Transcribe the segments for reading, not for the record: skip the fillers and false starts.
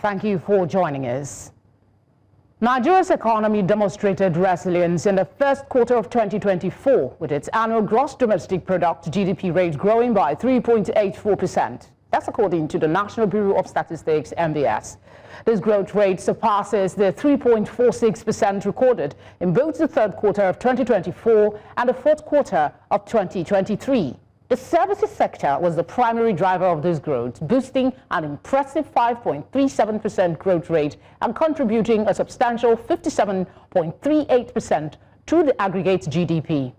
Thank you for joining us. Nigeria's economy demonstrated resilience in the first quarter of 2024, with its annual gross domestic product (GDP) rate growing by 3.84%. That's according to the National Bureau of Statistics (NBS). This growth rate surpasses the 3.46% recorded in both the third quarter of 2024 and the fourth quarter of 2023. The services sector was the primary driver of this growth, boosting an impressive 5.37% growth rate and contributing a substantial 57.38% to the aggregate GDP.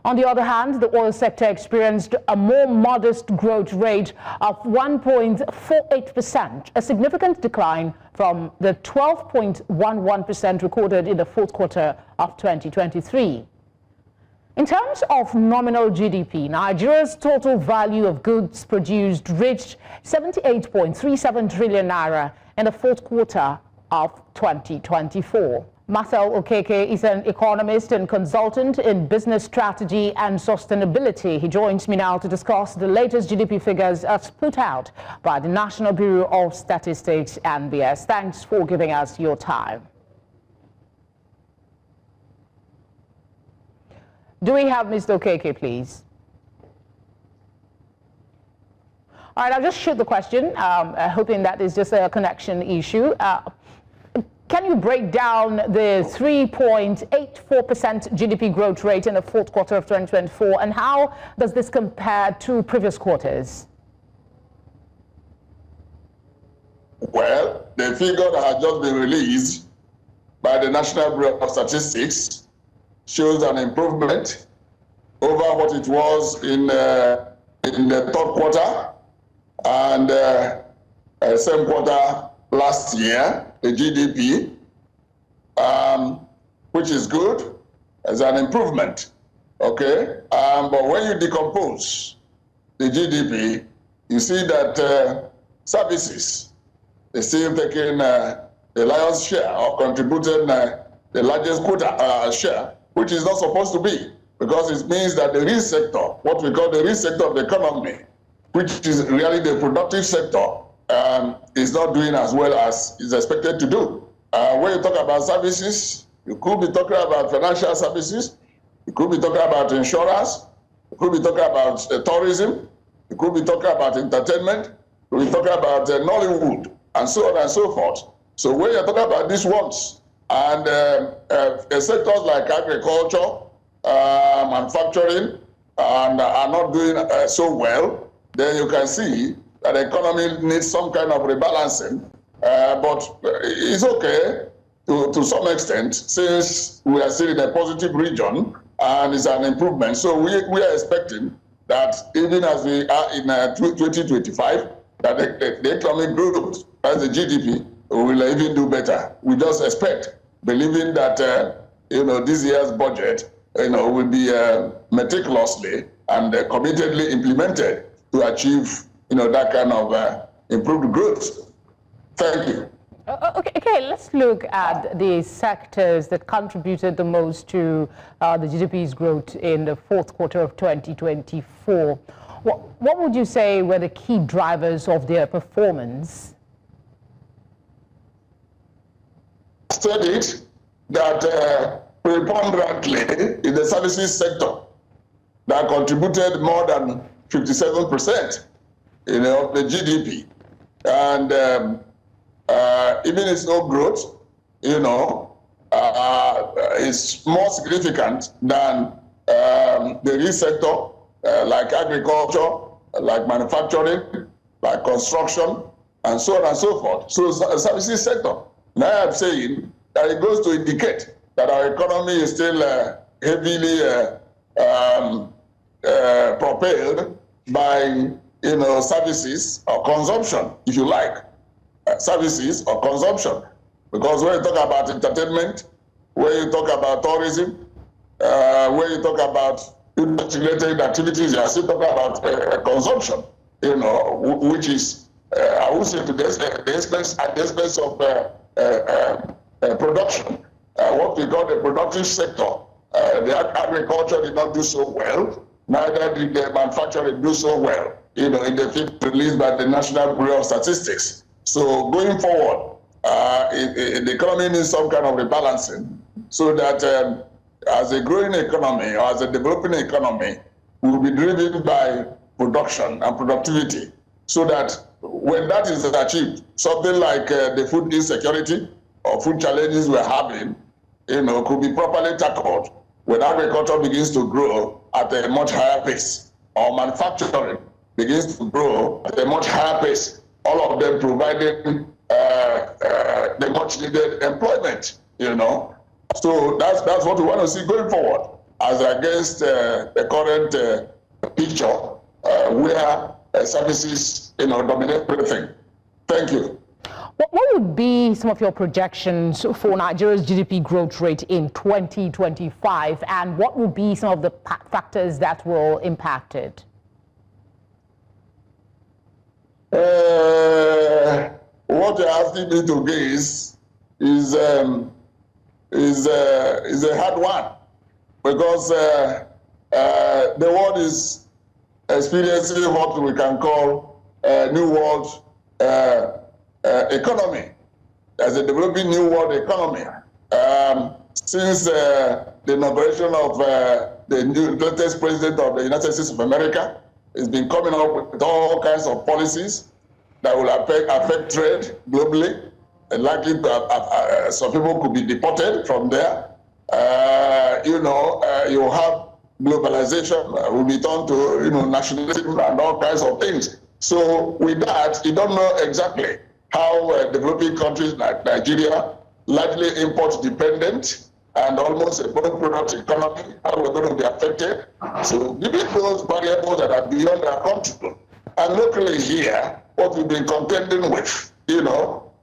On the other hand, the oil sector experienced a more modest growth rate of 1.48%, a significant decline from the 12.11% recorded in the fourth quarter of 2023. In terms of nominal GDP, Nigeria's total value of goods produced reached 78.37 trillion naira in the fourth quarter of 2024. Marcel Okeke is an economist and consultant in business strategy and sustainability. He joins me now to discuss the latest GDP figures as put out by the National Bureau of Statistics (NBS). Thanks for giving us your time. Do we have Mr. Okeke, please? All right, I'll just shoot the question, hoping that is just a connection issue. Can you break down the 3.84% GDP growth rate in the fourth quarter of 2024, and how does this compare to previous quarters? Well, the figure that has just been released by the National Bureau of Statistics shows an improvement over what it was in the third quarter and same quarter last year, the GDP, which is good, as an improvement, okay? But when you decompose the GDP, you see that services is still taking the lion's share, or contributing the largest quota share, which is not supposed to be, because it means that the real sector, what we call the real sector of the economy, which is really the productive sector, is not doing as well as is expected to do. When you talk about services, you could be talking about financial services, you could be talking about insurance, you could be talking about tourism, you could be talking about entertainment, you could be talking about Nollywood, and so on and so forth. So when you're talking about these ones, and sectors like agriculture, manufacturing, and are not doing so well, then you can see that the economy needs some kind of rebalancing. But it's okay to some extent, since we are still in a positive region and it's an improvement. So we are expecting that even as we are in 2025, that the economic growth, as the GDP, will even do better. We just expect, believing that this year's budget will be meticulously and committedly implemented to achieve that kind of improved growth. Thank you. Okay, let's look at the sectors that contributed the most to the GDP's growth in the fourth quarter of 2024. What would you say were the key drivers of their performance? Studied that preponderantly in the services sector that contributed more than 57% of the GDP, and even its no growth is more significant than the real sector, like agriculture, like manufacturing, like construction, and so on and so forth. So the services sector. Now I'm saying that it goes to indicate that our economy is still heavily propelled by services or consumption, if you like, services or consumption. Because when you talk about entertainment, when you talk about tourism, when you talk about related activities, you are still talking about consumption, which is, I would say, to the expense of production. What we call the productive sector. The agriculture did not do so well, neither did the manufacturing do so well, in the figure released by the National Bureau of Statistics. So going forward, the economy needs some kind of rebalancing so that as a growing economy or as a developing economy, we will be driven by production and productivity so that when that is achieved, something like the food insecurity or food challenges we're having, could be properly tackled when agriculture begins to grow at a much higher pace or manufacturing begins to grow at a much higher pace, all of them providing the much needed employment, So that's what we want to see going forward as against the current picture where services, dominate everything. Thank you. What would be some of your projections for Nigeria's GDP growth rate in 2025, and what will be some of the factors that will impact it? What you're asking me to guess is a hard one because the world is experiencing what we can call a new world economy, as a developing new world economy. Since the inauguration of the latest president of the United States of America, has been coming up with all kinds of policies that will affect trade globally, and likely to some people could be deported from there. You have globalization will be turned to nationalism and all kinds of things. So with that, you don't know exactly how developing countries like Nigeria, largely import dependent and almost a product economy, how we're going to be affected. So given those variables that are beyond our control, and locally here, what we've been contending with,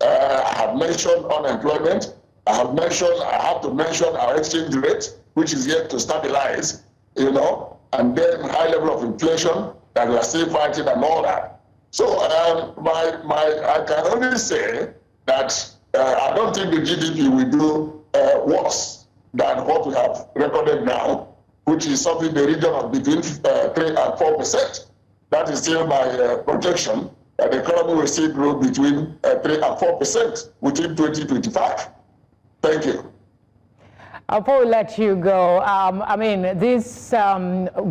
I have mentioned unemployment. I have to mention our exchange rate, which is yet to stabilize, and then high level of inflation that we are still fighting and all that. So I can only say that I don't think the GDP will do worse than what we have recorded now, which is something in the region of between 3 and 4%. That is still my projection, that the economy will still grow between 3 and 4% within 2025. Thank you. Before we let you go, this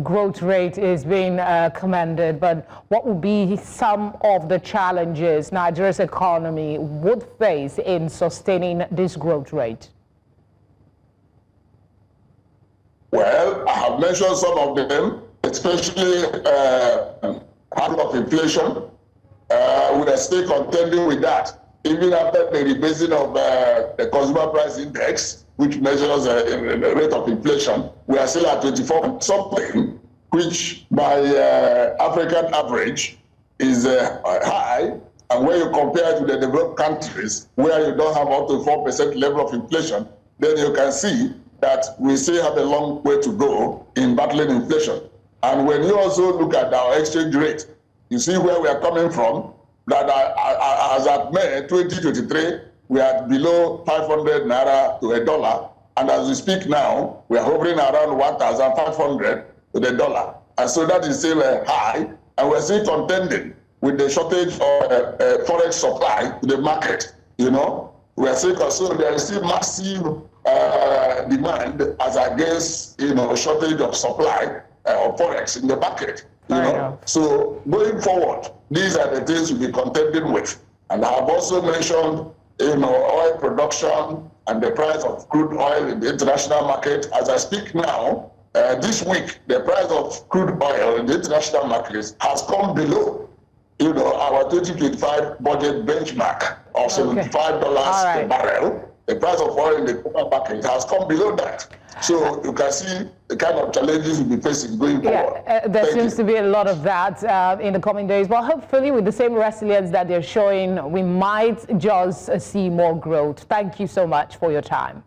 growth rate is being commended, but what would be some of the challenges Nigeria's economy would face in sustaining this growth rate? Well, I have mentioned some of them, especially high level of inflation. We are still contending with that, even after the rebasing of the consumer price index, which measures the rate of inflation. We are still at 24 something, which by African average is high. And when you compare it to the developed countries, where you don't have up to 4% level of inflation, then you can see that we still have a long way to go in battling inflation. And when you also look at our exchange rate, you see where we are coming from, that as at May 2023, we are below 500 naira to a dollar. And as we speak now, we are hovering around 1,500 to the dollar. And so that is still high. And we're still contending with the shortage of forex supply to the market. We are still concerned there is still massive demand as against, shortage of supply of forex in the market. So going forward, these are the things we'll be contending with. And I have also mentioned, oil production and the price of crude oil in the international market. As I speak now, this week, the price of crude oil in the international markets has come below, our 2025 budget benchmark of $75 per barrel. The price of oil in the global market has come below that. So you can see the kind of challenges we'll be facing going forward. There seems to be a lot of that in the coming days. But hopefully with the same resilience that they're showing, we might just see more growth. Thank you so much for your time.